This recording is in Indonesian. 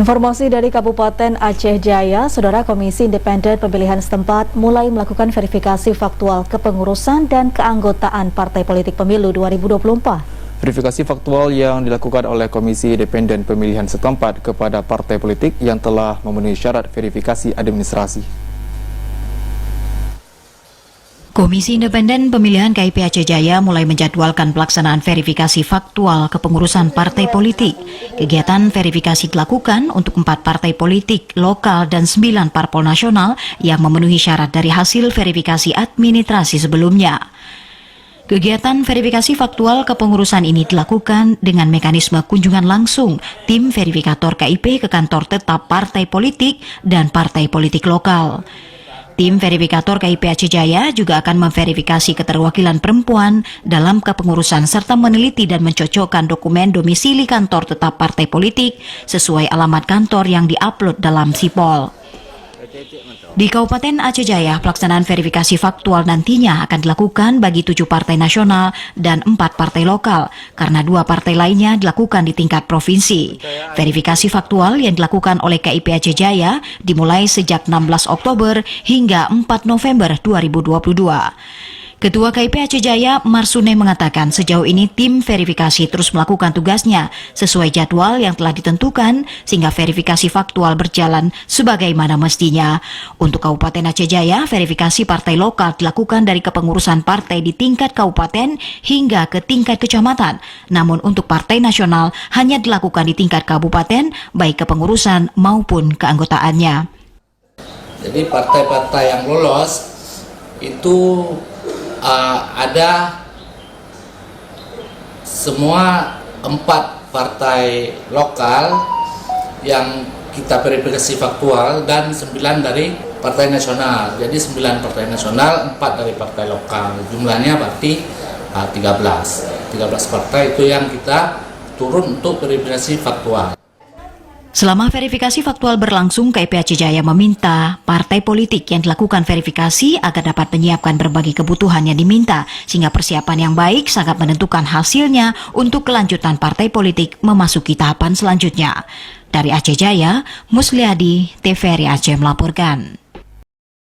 Informasi dari Kabupaten Aceh Jaya, Saudara Komisi Independen Pemilihan setempat mulai melakukan verifikasi faktual kepengurusan dan keanggotaan Partai Politik Pemilu 2024. Verifikasi faktual yang dilakukan oleh Komisi Independen Pemilihan setempat kepada partai politik yang telah memenuhi syarat verifikasi administrasi. Komisi Independen Pemilihan KIP Aceh Jaya mulai menjadwalkan pelaksanaan verifikasi faktual kepengurusan partai politik. Kegiatan verifikasi dilakukan untuk 4 partai politik lokal dan 9 parpol nasional yang memenuhi syarat dari hasil verifikasi administrasi sebelumnya. Kegiatan verifikasi faktual kepengurusan ini dilakukan dengan mekanisme kunjungan langsung tim verifikator KIP ke kantor tetap partai politik dan partai politik lokal. Tim verifikator KIP Aceh Jaya juga akan memverifikasi keterwakilan perempuan dalam kepengurusan serta meneliti dan mencocokkan dokumen domisili kantor tetap partai politik sesuai alamat kantor yang diupload dalam Sipol. Di Kabupaten Aceh Jaya, pelaksanaan verifikasi faktual nantinya akan dilakukan bagi 7 partai nasional dan 4 partai lokal, karena 2 partai lainnya dilakukan di tingkat provinsi. Verifikasi faktual yang dilakukan oleh KIP Aceh Jaya dimulai sejak 16 Oktober hingga 4 November 2022. Ketua KIP Aceh Jaya, Marsune, mengatakan sejauh ini tim verifikasi terus melakukan tugasnya sesuai jadwal yang telah ditentukan sehingga verifikasi faktual berjalan sebagaimana mestinya. Untuk Kabupaten Aceh Jaya, verifikasi partai lokal dilakukan dari kepengurusan partai di tingkat kabupaten hingga ke tingkat kecamatan. Namun untuk partai nasional hanya dilakukan di tingkat kabupaten, baik kepengurusan maupun keanggotaannya. Jadi partai-partai yang lolos itu ada semua 4 partai lokal yang kita verifikasi faktual dan 9 dari partai nasional. Jadi 9 partai nasional, 4 dari partai lokal. Jumlahnya berarti 13 partai itu yang kita turun untuk verifikasi faktual. Selama verifikasi faktual berlangsung, KIP Aceh Jaya meminta partai politik yang dilakukan verifikasi agar dapat menyiapkan berbagai kebutuhan yang diminta, sehingga persiapan yang baik sangat menentukan hasilnya untuk kelanjutan partai politik memasuki tahapan selanjutnya. Dari Aceh Jaya, Musliadi, TVRI Aceh melaporkan.